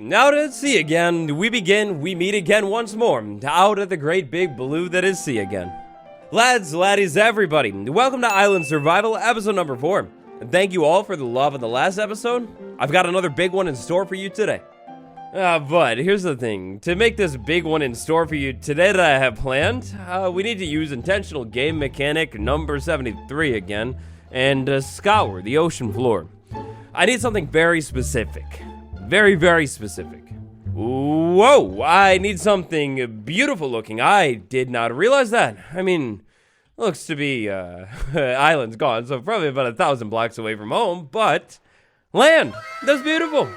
Now to sea again, we meet again once more, out at the great big blue that is sea again. Lads, laddies, everybody, welcome to Island Survival, episode number 4. And thank you all for the love in the last episode. I've got another big one in store for you today. But here's the thing, to make this big one in store for you today that I have planned, we need to use intentional game mechanic number 73 again, and scour the ocean floor. I need something very specific. Very, very specific. Whoa, I need something beautiful looking. I did not realize that. I mean, looks to be, island's gone, so probably about 1,000 blocks away from home, but land, that's beautiful.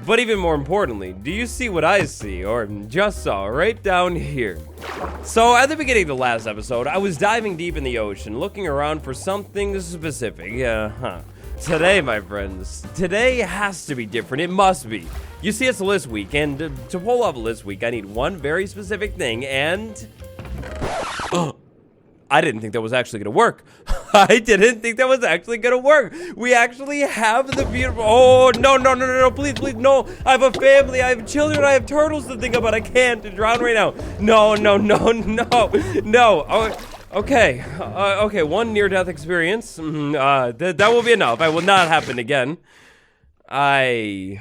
But even more importantly, do you see what I see, or just saw, right down here? So at the beginning of the last episode, I was diving deep in the ocean, looking around for something specific. Today, my friends, today has to be different. It must be. You see, it's list week, and to pull off list week, I need one very specific thing, and I didn't think that was actually gonna work. I didn't think that was actually gonna work. We actually have the beautiful. Oh no! Please, no! I have a family. I have children. I have turtles to think about. I can't drown right now. No! Okay, one near-death experience. That will be enough. I will not happen again. I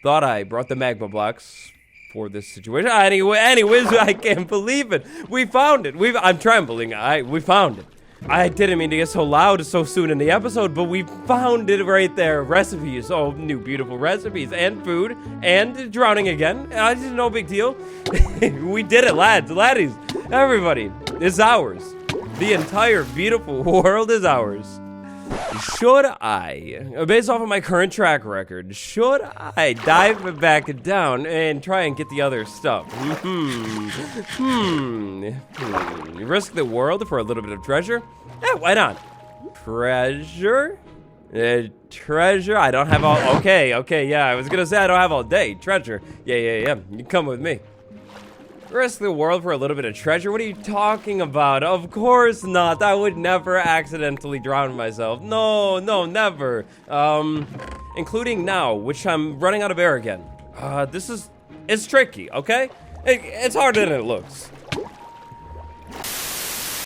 thought I brought the magma blocks for this situation. Anyways, I can't believe it. We found it. I'm trembling. We found it. I didn't mean to get so loud so soon in the episode, but we found it right there. Recipes. Oh, new beautiful recipes and food and drowning again. No big deal. We did it, lads, laddies, everybody. It's ours. The entire beautiful world is ours. Should I, based off of my current track record, should I dive back down and try and get the other stuff? Risk the world for a little bit of treasure? Yeah, why not? Treasure? Treasure? I don't have all, okay, yeah, I was gonna say I don't have all day. Treasure, yeah, you come with me. Risk the world for a little bit of treasure? What are you talking about? Of course not. I would never accidentally drown myself. No, never. Including now, which I'm running out of air again. It's tricky, okay? It's harder than it looks.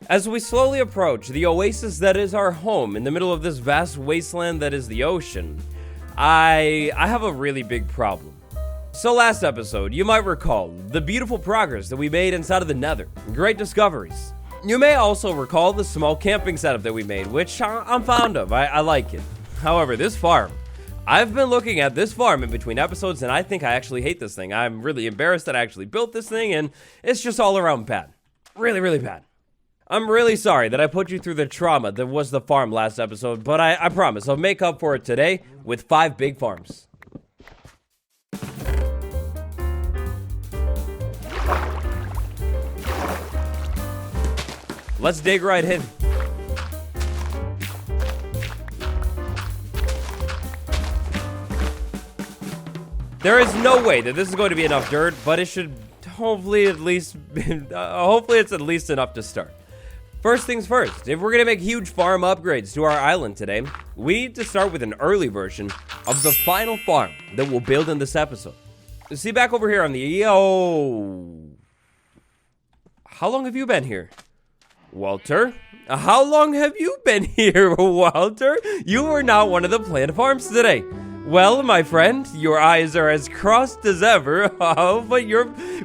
As we slowly approach the oasis that is our home in the middle of this vast wasteland that is the ocean, I have a really big problem. So last episode, you might recall the beautiful progress that we made inside of the Nether. Great discoveries. You may also recall the small camping setup that we made, which I'm fond of. I like it. However, this farm, I've been looking at this farm in between episodes, and I think I actually hate this thing. I'm really embarrassed that I actually built this thing, and it's just all around bad. Really, really bad. I'm really sorry that I put you through the trauma that was the farm last episode, but I promise I'll make up for it today with 5 big farms. Let's dig right in. There is no way that this is going to be enough dirt, but it should hopefully at least, hopefully it's at least enough to start. First things first, if we're gonna make huge farm upgrades to our island today, we need to start with an early version of the final farm that we'll build in this episode. See, back over here on the, how long have you been here? Walter? How long have you been here, Walter? You are not one of the planned farms today. Well, my friend, your eyes are as crossed as ever. Oh, but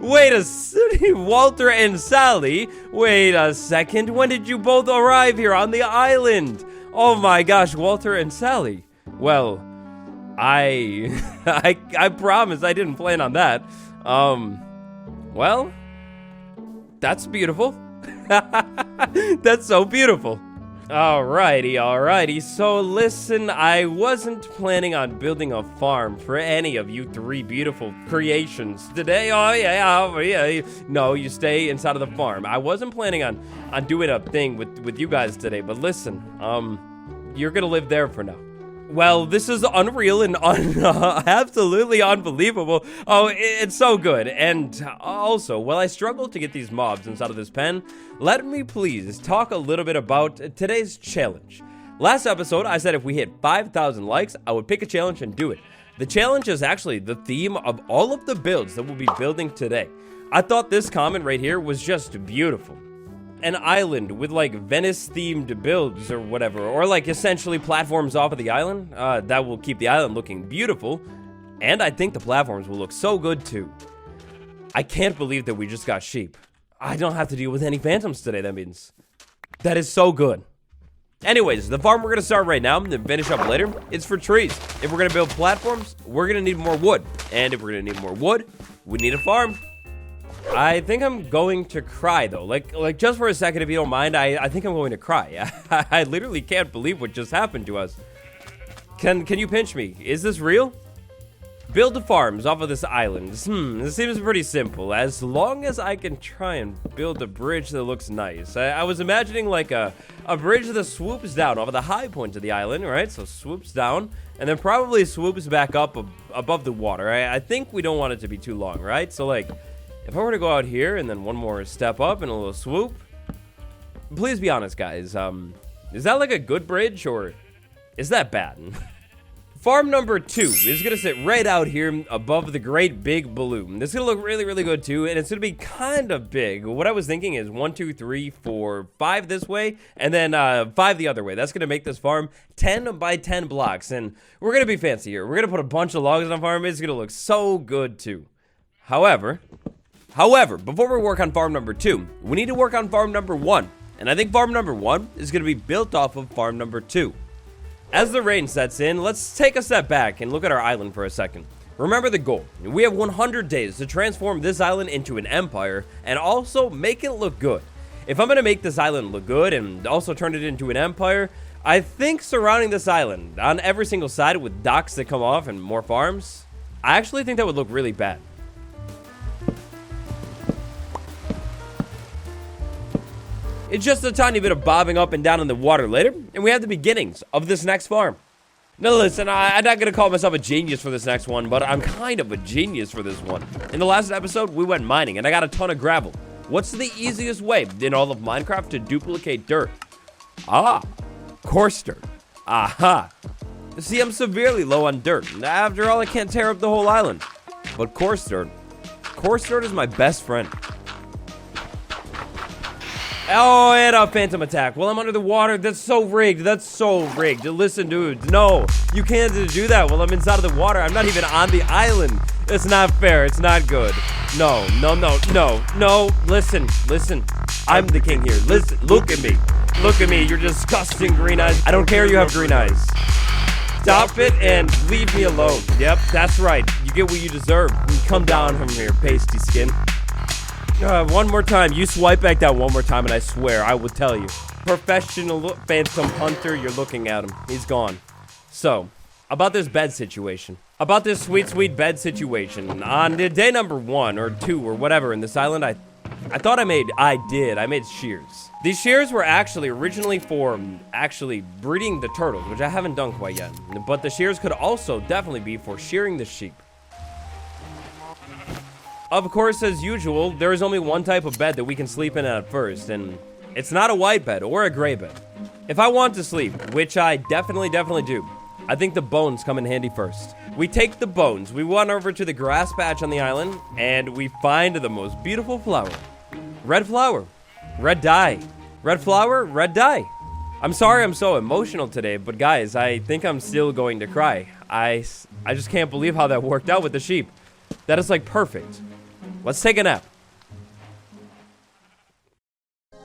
wait a second, Walter and Sally. Wait a second, when did you both arrive here on the island? Oh my gosh, Walter and Sally. Well, I promise I didn't plan on that. Well, that's beautiful. That's so beautiful. Alrighty. So listen, I wasn't planning on building a farm for any of you 3 beautiful creations today. Oh yeah. No, you stay inside of the farm. I wasn't planning on doing a thing with you guys today, but listen, you're gonna live there for now. Well, this is unreal and absolutely unbelievable. Oh, it's so good. And also, while I struggle to get these mobs inside of this pen, let me please talk a little bit about today's challenge. Last episode, I said if we hit 5,000 likes, I would pick a challenge and do it. The challenge is actually the theme of all of the builds that we'll be building today. I thought this comment right here was just beautiful. An island with like Venice-themed builds or whatever, or like essentially platforms off of the island that will keep the island looking beautiful. And I think the platforms will look so good too. I can't believe that we just got sheep. I don't have to deal with any phantoms today, that means. That is so good. Anyways, the farm we're going to start right now and then finish up later, it's for trees. If we're going to build platforms, we're going to need more wood. And if we're going to need more wood, we need a farm. I think I'm going to cry, though. Like just for a second, if you don't mind, I think I'm going to cry. I literally can't believe what just happened to us. Can you pinch me? Is this real? Build the farms off of this island. This seems pretty simple. As long as I can try and build a bridge that looks nice. I was imagining like a bridge that swoops down off of the high point of the island, right? So swoops down and then probably swoops back up above the water. I think we don't want it to be too long, right? So like, if I were to go out here and then one more step up and a little swoop. Please be honest, guys. Is that like a good bridge or is that bad? Farm number 2 is going to sit right out here above the great big balloon. This is going to look really, really good too, and it's going to be kind of big. What I was thinking is 1, 2, 3, 4, 5 this way, and then 5 the other way. That's going to make this farm 10 by 10 blocks, and we're going to be fancy here. We're going to put a bunch of logs on the farm. It's going to look so good too. However, before we work on farm number 2, we need to work on farm number 1, and I think farm number 1 is going to be built off of farm number 2. As the rain sets in, let's take a step back and look at our island for a second. Remember the goal. We have 100 days to transform this island into an empire and also make it look good. If I'm going to make this island look good and also turn it into an empire, I think surrounding this island on every single side with docks that come off and more farms, I actually think that would look really bad. It's just a tiny bit of bobbing up and down in the water later, and we have the beginnings of this next farm. Now listen, I'm not going to call myself a genius for this next one, but I'm kind of a genius for this one. In the last episode, we went mining, and I got a ton of gravel. What's the easiest way in all of Minecraft to duplicate dirt? Coarse dirt. Aha. See, I'm severely low on dirt. After all, I can't tear up the whole island. But coarse dirt is my best friend. Oh, and a phantom attack. Well, I'm under the water. That's so rigged. Listen, dude. No, you can't do that while I'm inside of the water. I'm not even on the island. It's not fair. It's not good. No. Listen. I'm the king here. Listen, look at me. You're disgusting green eyes. I don't care you have green eyes. Stop it and leave me alone. Yep, that's right. You get what you deserve. Come down from here, pasty skin. One more time. You swipe back down one more time, and I swear I will tell you. Professional phantom hunter, you're looking at him. He's gone. So, about this bed situation. About this sweet bed situation. On day number 1 or 2 or whatever in this island, I made shears. These shears were actually originally for breeding the turtles, which I haven't done quite yet. But the shears could also definitely be for shearing the sheep. Of course, as usual, there is only one type of bed that we can sleep in at first, and it's not a white bed or a gray bed. If I want to sleep, which I definitely do, I think the bones come in handy first. We take the bones, we run over to the grass patch on the island, and we find the most beautiful flower. Red flower, red dye. Red flower, red dye. I'm sorry I'm so emotional today, but guys, I think I'm still going to cry. I just can't believe how that worked out with the sheep. That is like perfect. Let's take a nap.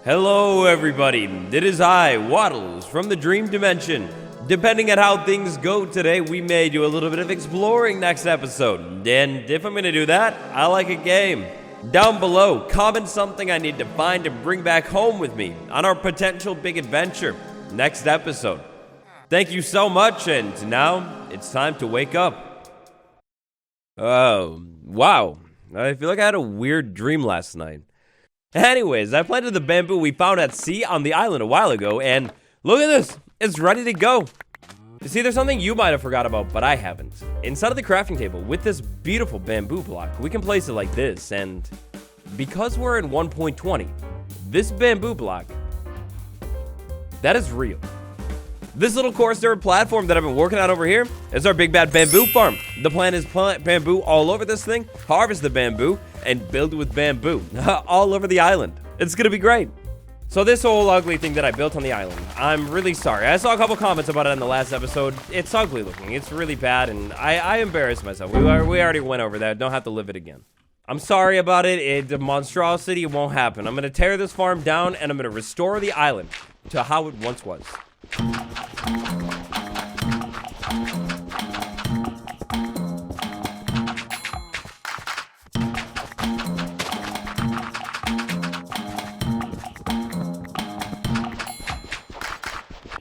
Hello everybody, it is I, Waddles, from the Dream Dimension. Depending on how things go today, we may do a little bit of exploring next episode. And if I'm going to do that, I like a game. Down below, comment something I need to find and bring back home with me on our potential big adventure next episode. Thank you so much, and now it's time to wake up. Oh, wow. I feel like I had a weird dream last night. Anyways, I planted the bamboo we found at sea on the island a while ago, and look at this. It's ready to go. You see, there's something you might have forgot about, but I haven't. Inside of the crafting table, with this beautiful bamboo block, we can place it like this, and because we're in 1.20, this bamboo block, that is real. This little course-door platform that I've been working on over here is our big bad bamboo farm. The plan is plant bamboo all over this thing, harvest the bamboo, and build with bamboo all over the island. It's gonna be great. So this whole ugly thing that I built on the island, I'm really sorry. I saw a couple comments about it in the last episode. It's ugly looking. It's really bad, and I embarrassed myself. We already went over that. Don't have to live it again. I'm sorry about it. The monstrosity won't happen. I'm gonna tear this farm down, and I'm gonna restore the island to how it once was.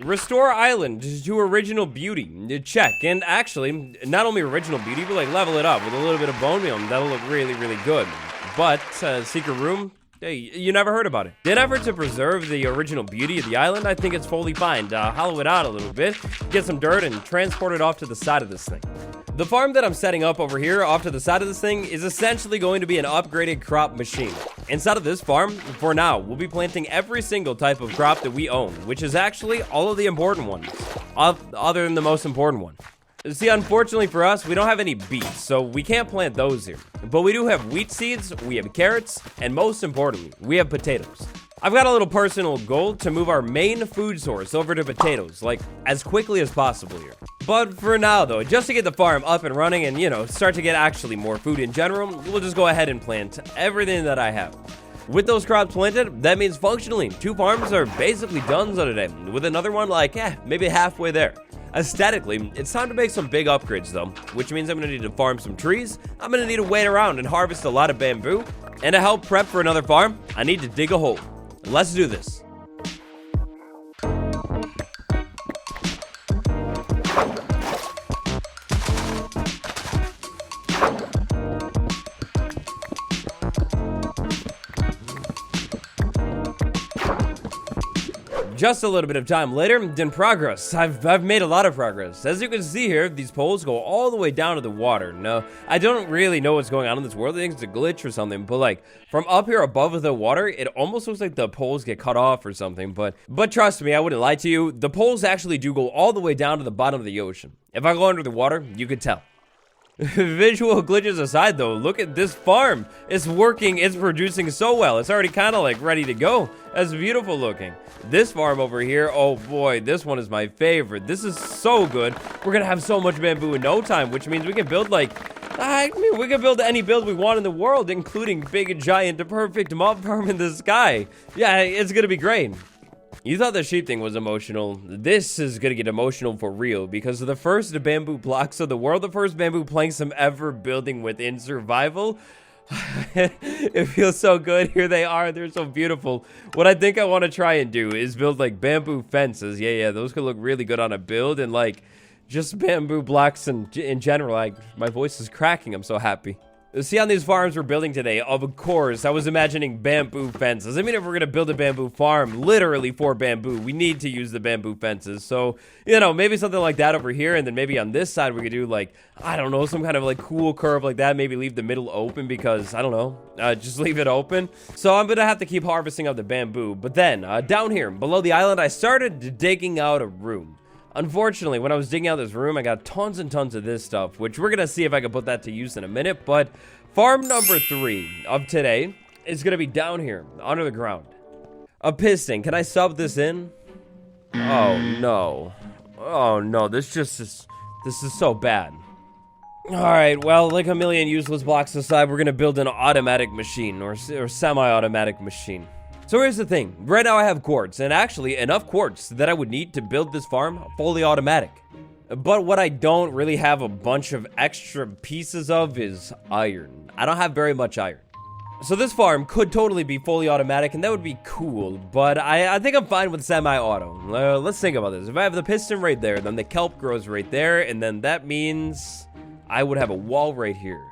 Restore island to original beauty. Check. And actually, not only original beauty, but like level it up with a little bit of bone meal. That'll look really, really good. But secret room, hey, you never heard about it. In effort to preserve the original beauty of the island, I think it's fully fine to hollow it out a little bit, get some dirt, and transport it off to the side of this thing. The farm that I'm setting up over here off to the side of this thing is essentially going to be an upgraded crop machine. Inside of this farm, for now, we'll be planting every single type of crop that we own, which is actually all of the important ones, other than the most important one. See, unfortunately for us, we don't have any beets, so we can't plant those here. But we do have wheat seeds, we have carrots, and most importantly, we have potatoes. I've got a little personal goal to move our main food source over to potatoes, like, as quickly as possible here. But for now, though, just to get the farm up and running and, you know, start to get actually more food in general, we'll just go ahead and plant everything that I have. With those crops planted, that means functionally, 2 farms are basically done for today, with another one like, maybe halfway there. Aesthetically, it's time to make some big upgrades though, which means I'm gonna need to farm some trees, I'm gonna need to wait around and harvest a lot of bamboo, and to help prep for another farm, I need to dig a hole. Let's do this. Just a little bit of time later, in progress. I've made a lot of progress. As you can see here, these poles go all the way down to the water. Now, I don't really know what's going on in this world. I think it's a glitch or something, but like, from up here above the water, it almost looks like the poles get cut off or something, but trust me, I wouldn't lie to you. The poles actually do go all the way down to the bottom of the ocean. If I go under the water, you could tell. Visual glitches aside though, look at this farm. It's working, it's producing so well. It's already kind of like ready to go. That's beautiful looking. This farm over here, oh boy, this one is my favorite. This is so good. We're gonna have so much bamboo in no time, which means we can build like, we can build any build we want in the world, including big, giant, perfect mob farm in the sky. Yeah, it's gonna be great. You thought the sheep thing was emotional. This is gonna get emotional for real because of the first bamboo blocks of the world, the first bamboo planks I'm ever building within survival. It feels so good. Here they are. They're so beautiful. What I think I want to try and do is build like bamboo fences. Yeah, those could look really good on a build, and like just bamboo blocks in general. Like, my voice is cracking. I'm so happy. See, on these farms we're building today, of course, I was imagining bamboo fences. I mean, if we're going to build a bamboo farm, literally for bamboo, we need to use the bamboo fences. So, you know, maybe something like that over here, and then maybe on this side we could do, like, I don't know, some kind of, like, cool curve like that. Maybe leave the middle open because, I don't know, just leave it open. So I'm going to have to keep harvesting out the bamboo. But then, down here, below the island, I started digging out a room. Unfortunately, when I was digging out this room, I got tons and tons of this stuff, which we're going to see if I can put that to use in a minute. But farm number 3 of today is going to be down here, under the ground. A piston. Can I sub this in? Oh, no. Oh, no. This is so bad. All right, well, like a million useless blocks aside, we're going to build an automatic machine or semi-automatic machine. So here's the thing, right now I have quartz, and actually enough quartz that I would need to build this farm fully automatic. But what I don't really have a bunch of extra pieces of is iron. I don't have very much iron. So this farm could totally be fully automatic, and that would be cool, but I think I'm fine with semi-auto. Let's think about this. If I have the piston right there, then the kelp grows right there, and then that means I would have a wall right here.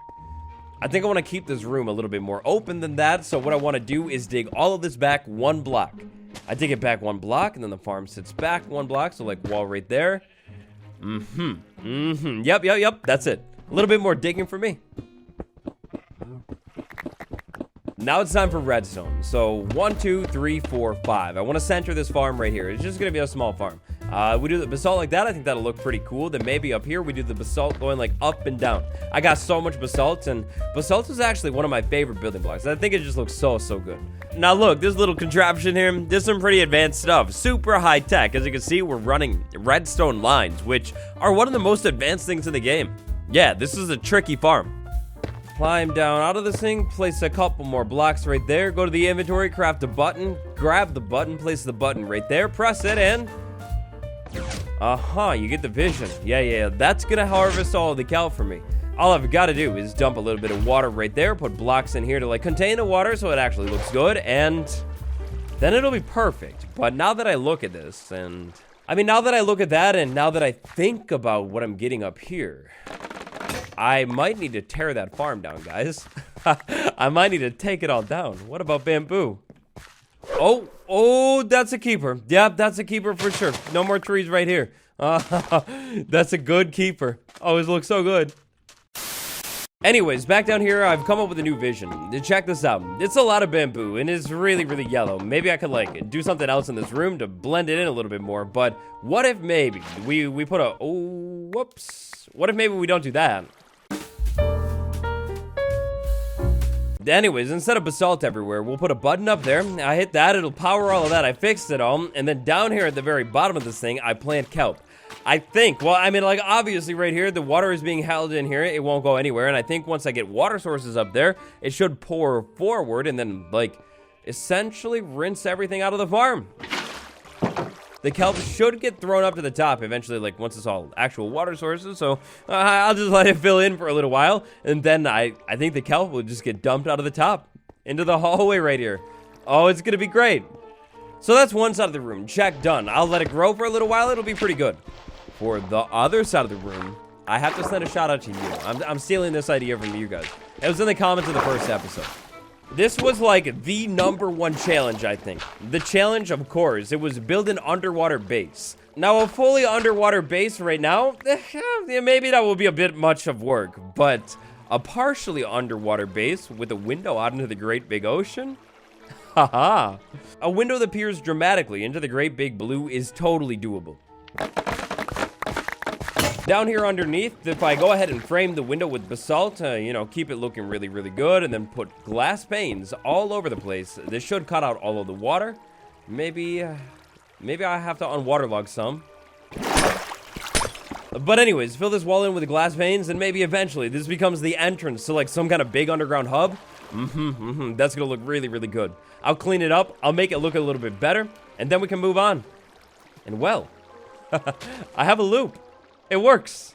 I think I want to keep this room a little bit more open than that, so what I want to do is dig all of this back 1 block. I dig it back 1 block, and then the farm sits back 1 block, so like wall right there. Yep, that's it. A little bit more digging for me. Now it's time for redstone. So 1, 2, 3, 4, 5. I want to center this farm right here. It's just going to be a small farm. We do the basalt like that. I think that'll look pretty cool. Then maybe up here we do the basalt going like up and down. I got so much basalt, and basalt is actually one of my favorite building blocks. I think it just looks so good. Now look, this little contraption here, this is some pretty advanced stuff. Super high tech. As you can see, we're running redstone lines, which are one of the most advanced things in the game. Yeah, this is a tricky farm. Climb down out of this thing, place a couple more blocks right there, go to the inventory, craft a button, grab the button, place the button right there, press it, and you get the vision. Yeah, that's gonna harvest all of the kelp for me. All I've got to do is dump a little bit of water right there, put blocks in here to like contain the water so it actually looks good, and then it'll be perfect. But now that I look at this, and now that I look at that, and now that I think about what I'm getting up here, I might need to tear that farm down, guys. I might need to take it all down. What about bamboo? Oh, that's a keeper. Yep, that's a keeper for sure. No more trees right here. That's a good keeper. Always looks so good. Anyways, back down here, I've come up with a new vision. Check this out. It's a lot of bamboo, and it's really yellow. Maybe I could, like, do something else in this room to blend it in a little bit more, but what if maybe we put a... Oh, whoops. What if maybe we don't do that? Anyways, instead of basalt everywhere, we'll put a button up there. I hit that, it'll power all of that. I fixed it all, and then down here at the very bottom of this thing, I plant kelp. I think, well, like, obviously right here, the water is being held in here. It won't go anywhere, and I think once I get water sources up there, it should pour forward and then, like, essentially rinse everything out of the farm. The kelp should get thrown up to the top eventually, like, once it's all actual water sources, so I'll just let it fill in for a little while, and then I think the kelp will just get dumped out of the top into the hallway right here. Oh, it's gonna be great. So that's one side of the room. Check, done. I'll let it grow for a little while. It'll be pretty good. For the other side of the room, I have to send a shout out to you. I'm stealing this idea from you guys. It was in the comments of the first episode. This was like the #1 challenge, I think. The challenge, of course, it was build an underwater base. Now, a fully underwater base right now, maybe that will be a bit much of work, but a partially underwater base with a window out into the great big ocean? Haha. A window that peers dramatically into the great big blue is totally doable. Down here underneath, if I go ahead and frame the window with basalt, keep it looking really good, and then put glass panes all over the place, this should cut out all of the water. Maybe I have to unwaterlog some. But anyways, fill this wall in with the glass panes, and maybe eventually this becomes the entrance to like some kind of big underground hub. That's gonna look really good. I'll clean it up, I'll make it look a little bit better, and then we can move on. And well, I have a loop. It works.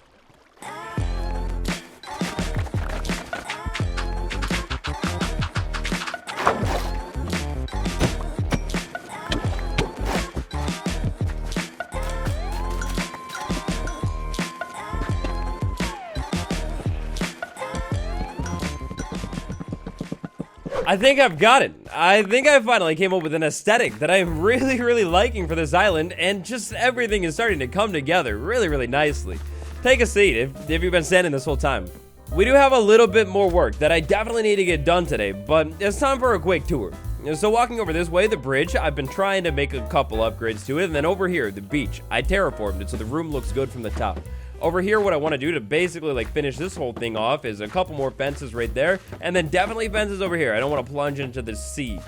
I think I've got it. I think I finally came up with an aesthetic that I am really liking for this island, and just everything is starting to come together really nicely. Take a seat if you've been standing this whole time. We do have a little bit more work that I definitely need to get done today, but it's time for a quick tour. So walking over this way, the bridge, I've been trying to make a couple upgrades to it, and then over here, the beach, I terraformed it so the room looks good from the top. Over here, what I want to do to basically like finish this whole thing off is a couple more fences right there, and then definitely fences over here. I don't want to plunge into the sea.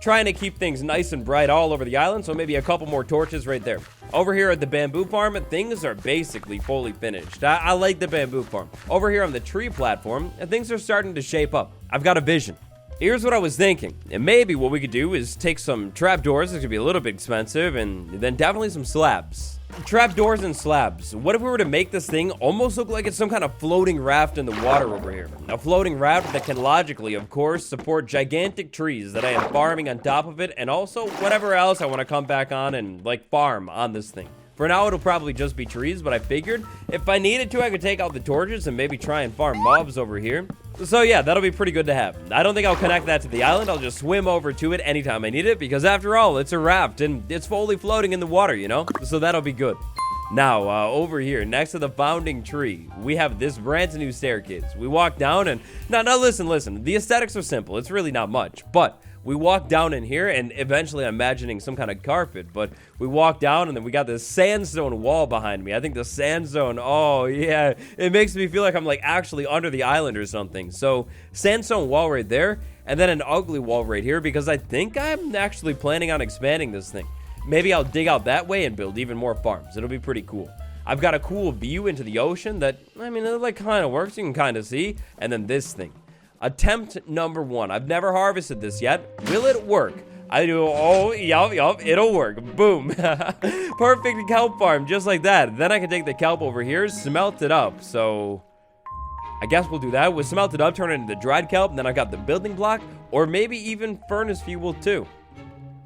Trying to keep things nice and bright all over the island, so maybe a couple more torches right there. Over here at the bamboo farm, things are basically fully finished. I like the bamboo farm. Over here on the tree platform, things are starting to shape up. I've got a vision. Here's what I was thinking, and maybe what we could do is take some trapdoors, it's gonna be a little bit expensive, and then definitely some slabs. Trapdoors and slabs. What if we were to make this thing almost look like it's some kind of floating raft in the water over here? A floating raft that can logically, of course, support gigantic trees that I am farming on top of it, and also whatever else I want to come back on and like farm on this thing. For now, it'll probably just be trees, but I figured if I needed to, I could take out the torches and maybe try and farm mobs over here. So yeah, that'll be pretty good to have. I don't think I'll connect that to the island. I'll just swim over to it anytime I need it, because after all, it's a raft and it's fully floating in the water, you know? So that'll be good. Now, over here, next to the founding tree, we have this brand new staircase. We walk down and... Now listen. The aesthetics are simple. It's really not much. But We walk down in here, and eventually I'm imagining some kind of carpet, but we walk down, and then we got this sandstone wall behind me. I think the sandstone, oh yeah, it makes me feel like I'm like actually under the island or something. So sandstone wall right there, and then an ugly wall right here, because I think I'm actually planning on expanding this thing. Maybe I'll dig out that way and build even more farms. It'll be pretty cool. I've got a cool view into the ocean that, I mean, it like kind of works. You can kind of see. And then this thing. Attempt number 1. I've never harvested this yet. Will it work? I do. Oh, yup, it'll work. Boom. Perfect kelp farm, just like that. Then I can take the kelp over here, smelt it up. So I guess we'll do that. We'll smelt it up, turn it into dried kelp, and then I got the building block, or maybe even furnace fuel too.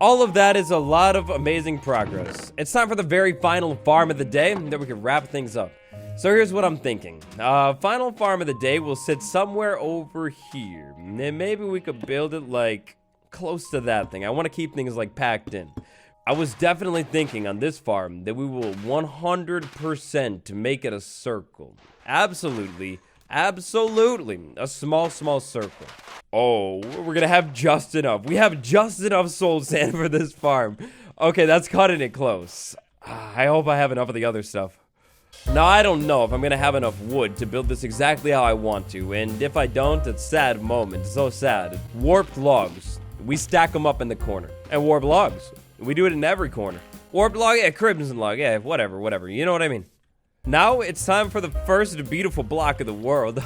All of that is a lot of amazing progress. It's time for the very final farm of the day, that we can wrap things up. So here's what I'm thinking. Final farm of the day will sit somewhere over here. And maybe we could build it like close to that thing. I want to keep things like packed in. I was definitely thinking on this farm that we will 100% make it a circle. Absolutely a small circle. Oh, we're gonna have just enough. We have just enough soul sand for this farm. Okay, that's cutting it close. I hope I have enough of the other stuff. Now, I don't know if I'm gonna have enough wood to build this exactly how I want to, and if I don't, it's a sad moment. So sad. Warped logs. We stack them up in the corner. And warped logs. We do it in every corner. Warped log, yeah, crimson log, yeah, whatever. You know what I mean? Now it's time for the first beautiful block of the world.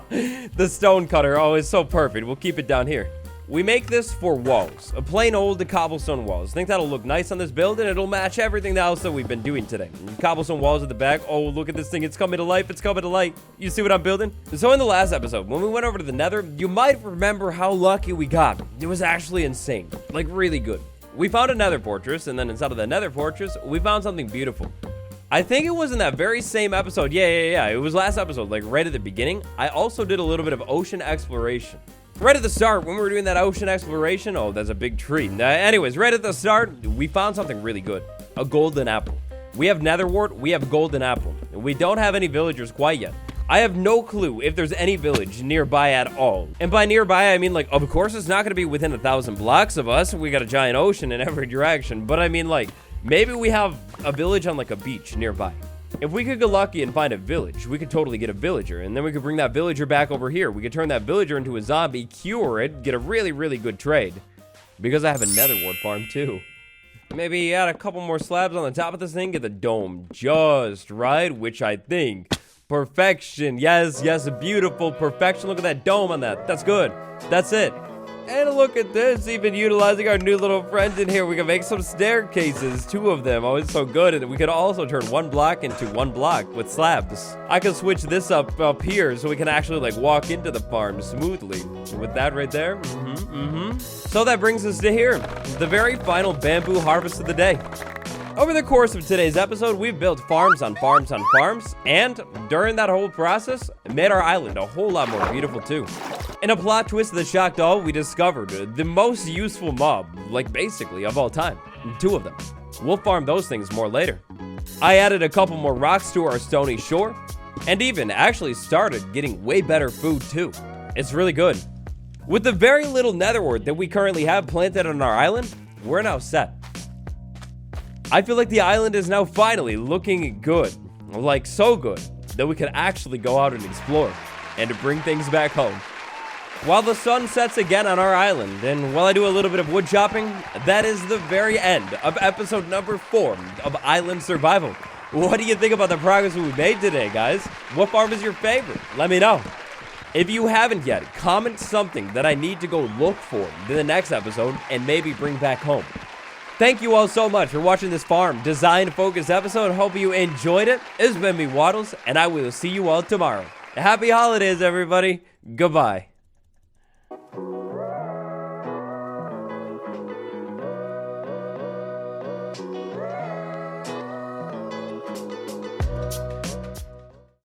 The stone cutter, oh, it's so perfect. We'll keep it down here. We make this for walls, a plain old cobblestone walls. Think that'll look nice on this build, and it'll match everything else that we've been doing today. Cobblestone walls at the back. Oh, look at this thing. It's coming to life. It's coming to light. You see what I'm building? So in the last episode, when we went over to the nether, you might remember how lucky we got. It was actually insane. Like, really good. We found a nether fortress, and then inside of the nether fortress, we found something beautiful. I think it was in that very same episode. Yeah. It was last episode, like right at the beginning. I also did a little bit of ocean exploration. Right at the start, when we were doing that ocean exploration, oh, that's a big tree. Anyways, right at the start, we found something really good. A golden apple. We have nether wart, we have golden apple. We don't have any villagers quite yet. I have no clue if there's any village nearby at all. And by nearby, I mean, like, of course, it's not going to be within 1,000 blocks of us. We got a giant ocean in every direction. But I mean, like, maybe we have a village on like a beach nearby. If we could get lucky and find a village, we could totally get a villager, and then we could bring that villager back over here. We could turn that villager into a zombie, cure it, get a really good trade. Because I have a nether wart farm too. Maybe add a couple more slabs on the top of this thing, get the dome just right, which I think, perfection. Yes, beautiful perfection. Look at that dome on that. That's good. That's it. And look at this, even utilizing our new little friend in here. We can make some staircases, 2 of them. Oh, it's so good. And we could also turn 1 block into 1 block with slabs. I can switch this up here so we can actually like walk into the farm smoothly. With that right there. So that brings us to here, the very final bamboo harvest of the day. Over the course of today's episode, we've built farms on farms on farms, and during that whole process, made our island a whole lot more beautiful too. In a plot twist that shocked all, we discovered the most useful mob, like basically of all time. 2 of them. We'll farm those things more later. I added a couple more rocks to our stony shore, and even actually started getting way better food too. It's really good. With the very little nether wart that we currently have planted on our island, we're now set. I feel like the island is now finally looking good. Like so good that we can actually go out and explore and to bring things back home. While the sun sets again on our island, and while I do a little bit of wood chopping, that is the very end of episode number 4 of Island Survival. What do you think about the progress we made today, guys? What farm is your favorite? Let me know. If you haven't yet, comment something that I need to go look for in the next episode and maybe bring back home. Thank you all so much for watching this farm design focused episode. Hope you enjoyed it. It's been me, Waddles, and I will see you all tomorrow. Happy holidays, everybody. Goodbye.